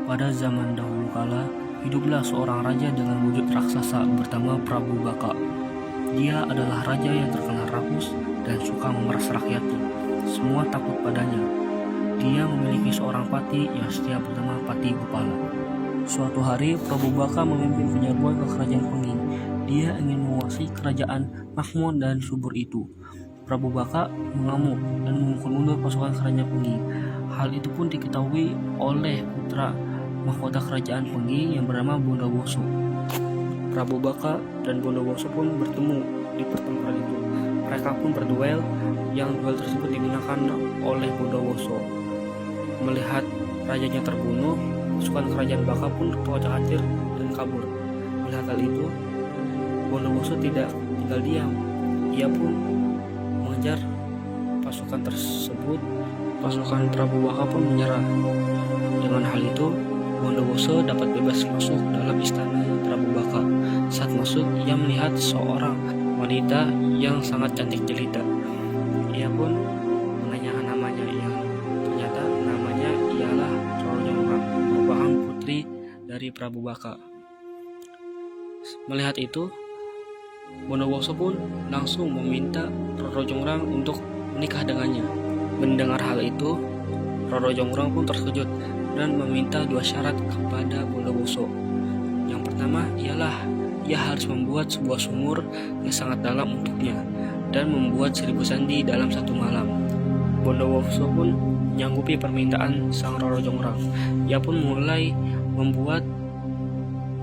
Pada zaman dahulu kala, hiduplah seorang raja dengan wujud raksasa bernama Prabu Baka. Dia adalah raja yang terkenal rakus dan suka memeras rakyatnya. Semua takut padanya. Dia memiliki seorang pati yang setia bernama Pati Gupala. Suatu hari, Prabu Baka memimpin penyerbuan ke kerajaan Penging. Dia ingin menguasai kerajaan makmur dan subur itu. Prabu Baka mengamuk dan memukul mundur pasukan kerajaan Penging. Hal itu pun diketahui oleh putra mahkota kerajaan Penging yang bernama Bondowoso. Prabu Baka dan Bondowoso pun bertemu di pertempuran itu. Mereka pun berduel, yang duel tersebut dimenangkan oleh Bondowoso. Melihat rajanya terbunuh, pasukan kerajaan Baka pun terkocar-kacir dan kabur. Melihat hal itu, Bondowoso tidak tinggal diam. Ia pun mengejar pasukan tersebut. Pasukan Prabu Baka pun menyerah. Dengan hal itu, Bondowoso dapat bebas masuk dalam istana Prabu Baka. Saat masuk, ia melihat seorang wanita yang sangat cantik jelita. Ia pun menanyakan namanya, yang ternyata namanya ialah Roro Jonggrang, merupakan putri dari Prabu Baka. Melihat itu, Bondowoso pun langsung meminta Roro Jonggrang untuk menikah dengannya. Mendengar hal itu, Roro Jonggrang pun terkejut dan meminta dua syarat kepada Bondowoso. Yang pertama ialah ia harus membuat sebuah sumur yang sangat dalam untuknya dan membuat 1000 candi dalam satu malam. Bondowoso pun menyanggupi permintaan sang Roro Jonggrang. Ia pun mulai membuat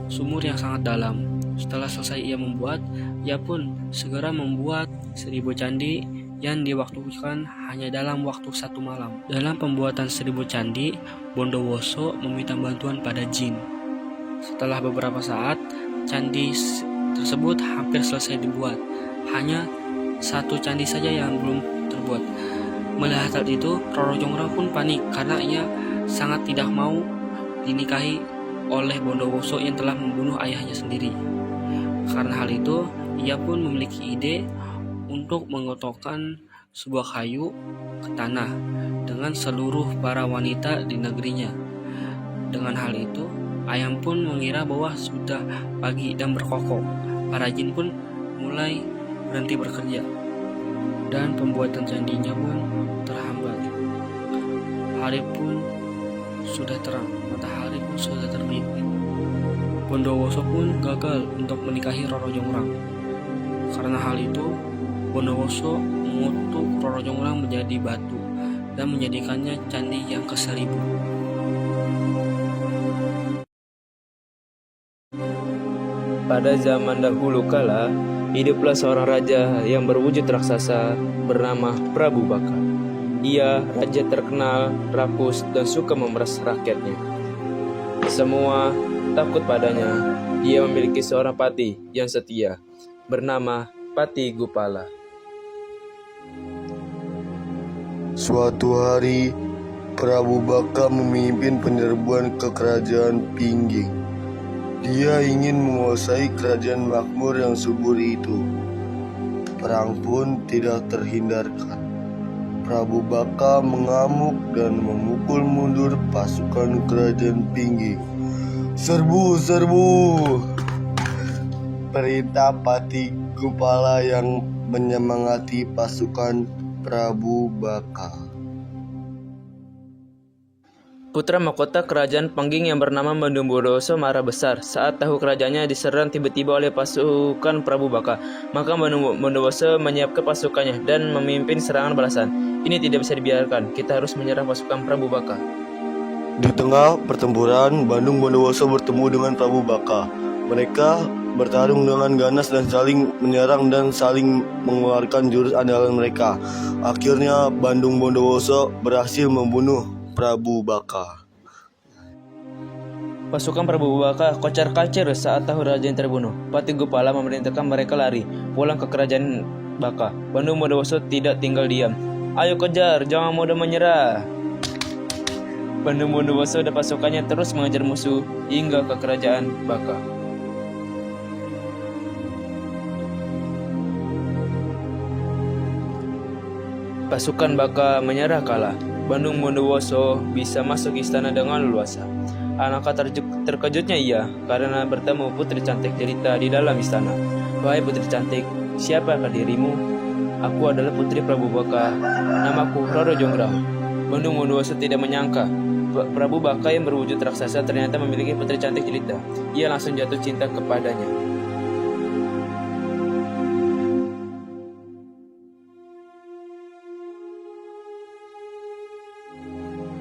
sumur yang sangat dalam. Setelah selesai ia pun segera membuat 1000 candi yang diwaktukan hanya dalam waktu satu malam. Dalam pembuatan 1000 candi, Bondowoso meminta bantuan pada jin. Setelah beberapa saat, candi tersebut hampir selesai dibuat. Hanya satu candi saja yang belum terbuat. Melihat hal itu, Roro Jonggrang pun panik karena ia sangat tidak mau dinikahi oleh Bondowoso yang telah membunuh ayahnya sendiri. Karena hal itu, ia pun memiliki ide untuk menggotokkan sebuah kayu ke tanah dengan seluruh para wanita di negerinya. Dengan hal itu, ayam pun mengira bahwa sudah pagi dan berkokok. Para jin pun mulai berhenti bekerja dan pembuatan candinya pun terhambat. Hari pun sudah terang, matahari pun sudah terbit. Bondowoso pun gagal untuk menikahi Roro Jonggrang. Karena hal itu, Bondowoso mengutuk Roro Jonggrang menjadi batu dan menjadikannya candi yang ke-1000. Pada zaman dahulu kala, hiduplah seorang raja yang berwujud raksasa bernama Prabu Baka. Ia raja terkenal, rakus, dan suka memeras rakyatnya. Semua takut padanya. Ia memiliki seorang pati yang setia, bernama Pati Gupala. Suatu hari, Prabu Baka memimpin penyerbuan ke kerajaan Pingging. Dia ingin menguasai kerajaan makmur yang subur itu. Perang pun tidak terhindarkan. Prabu Baka mengamuk dan memukul mundur pasukan kerajaan Pingging. Serbu, serbu! Perintah Pati Gupala yang menyemangati pasukan Prabu Baka. Putra mahkota kerajaan Penging yang bernama Bondowoso marah besar saat tahu kerajaannya diserang tiba-tiba oleh pasukan Prabu Baka. Maka Bondowoso menyiapkan pasukannya dan memimpin serangan balasan. Ini tidak bisa dibiarkan, kita harus menyerang pasukan Prabu Baka. Di tengah pertempuran, Bondowoso bertemu dengan Prabu Baka. Mereka bertarung dengan ganas dan saling menyerang dan saling mengeluarkan jurus andalan mereka. Akhirnya Bondowoso berhasil membunuh Prabu Baka. Pasukan Prabu Baka kocar-kacir saat tahu raja yang terbunuh. Pati Gupala memerintahkan mereka lari pulang ke kerajaan Baka. Bondowoso tidak tinggal diam. Ayo kejar, jangan mudah menyerah. Bondowoso dan pasukannya terus mengejar musuh hingga ke kerajaan Baka. Pasukan Baka menyerah kalah. Bondowoso bisa masuk istana dengan leluasa. Alangkah terkejutnya ia karena bertemu putri cantik jelita di dalam istana. "Wahai putri cantik, siapakah dirimu?" "Aku adalah putri Prabu Baka. Namaku Roro Jonggrang." Bandung Bondowoso tidak menyangka Prabu Baka yang berwujud raksasa ternyata memiliki putri cantik jelita. Ia langsung jatuh cinta kepadanya.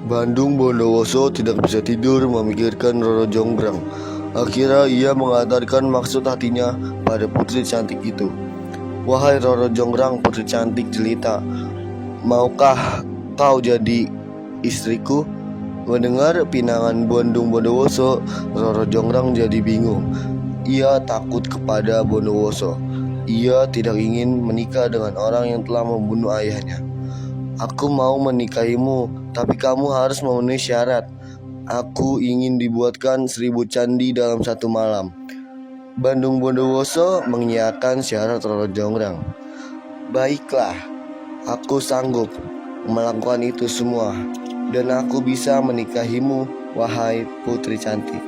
Bandung Bondowoso tidak bisa tidur memikirkan Roro Jonggrang. Akhirnya ia mengatakan maksud hatinya pada putri cantik itu. "Wahai Roro Jonggrang, putri cantik jelita, maukah kau jadi istriku?" Mendengar pinangan Bandung Bondowoso, Roro Jonggrang jadi bingung. Ia takut kepada Bondowoso. Ia tidak ingin menikah dengan orang yang telah membunuh ayahnya. "Aku mau menikahimu, tapi kamu harus memenuhi syarat. Aku ingin dibuatkan 1000 candi dalam 1 malam." Bandung Bondowoso mengiyakan syarat Roro Jonggrang. "Baiklah, aku sanggup melakukan itu semua, dan aku bisa menikahimu, wahai putri cantik."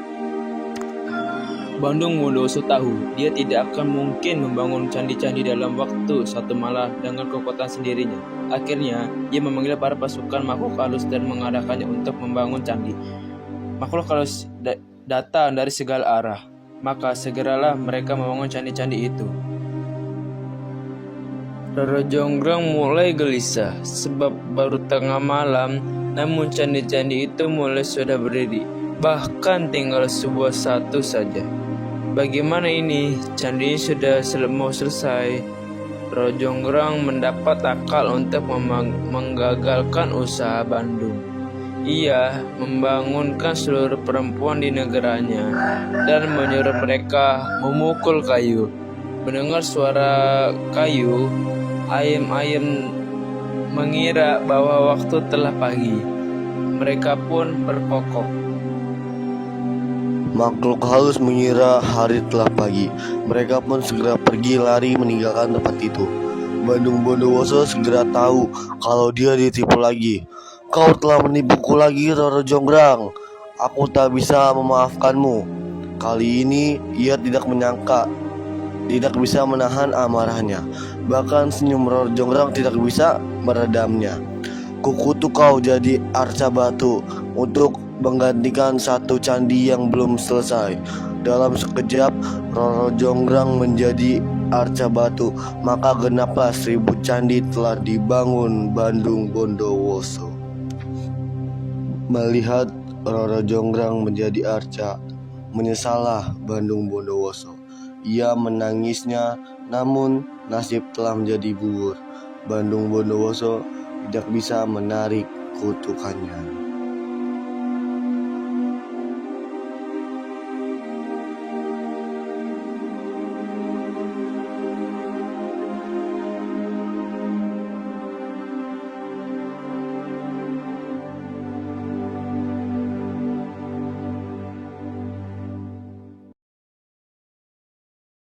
Bandung Bondowoso tahu dia tidak akan mungkin membangun candi-candi dalam waktu 1 malam dengan kekuatan sendirinya. Akhirnya, ia memanggil para pasukan makhluk halus dan mengadakannya untuk membangun candi. Makhluk halus datang dari segala arah, maka segeralah mereka membangun candi-candi itu. Roro Jonggrang mulai gelisah sebab baru tengah malam, namun candi-candi itu mulai sudah berdiri, bahkan tinggal sebuah satu saja. Bagaimana ini? Candi sudah mau selesai. Roro Jonggrang mendapat akal untuk menggagalkan usaha Bandung. Ia membangunkan seluruh perempuan di negaranya dan menyuruh mereka memukul kayu. Mendengar suara kayu, ayam-ayam mengira bahwa waktu telah pagi. Mereka pun berkokok. Makhluk halus mengira hari telah pagi. Mereka pun segera pergi lari meninggalkan tempat itu. Bandung Bondowoso segera tahu kalau dia ditipu lagi. "Kau telah menipuku lagi, Roro Jonggrang. Aku tak bisa memaafkanmu." Kali ini ia tidak menyangka, tidak bisa menahan amarahnya. Bahkan senyum Roro Jonggrang tidak bisa meredamnya. "Kukutuk kau jadi arca batu untuk menggantikan 1 candi yang belum selesai." Dalam sekejap Roro Jonggrang menjadi arca batu, maka genaplah 1000 candi telah dibangun Bandung Bondowoso. Melihat Roro Jonggrang menjadi arca, menyesallah Bandung Bondowoso. Ia menangisnya, namun nasib telah menjadi bubur. Bandung Bondowoso tidak bisa menarik kutukannya.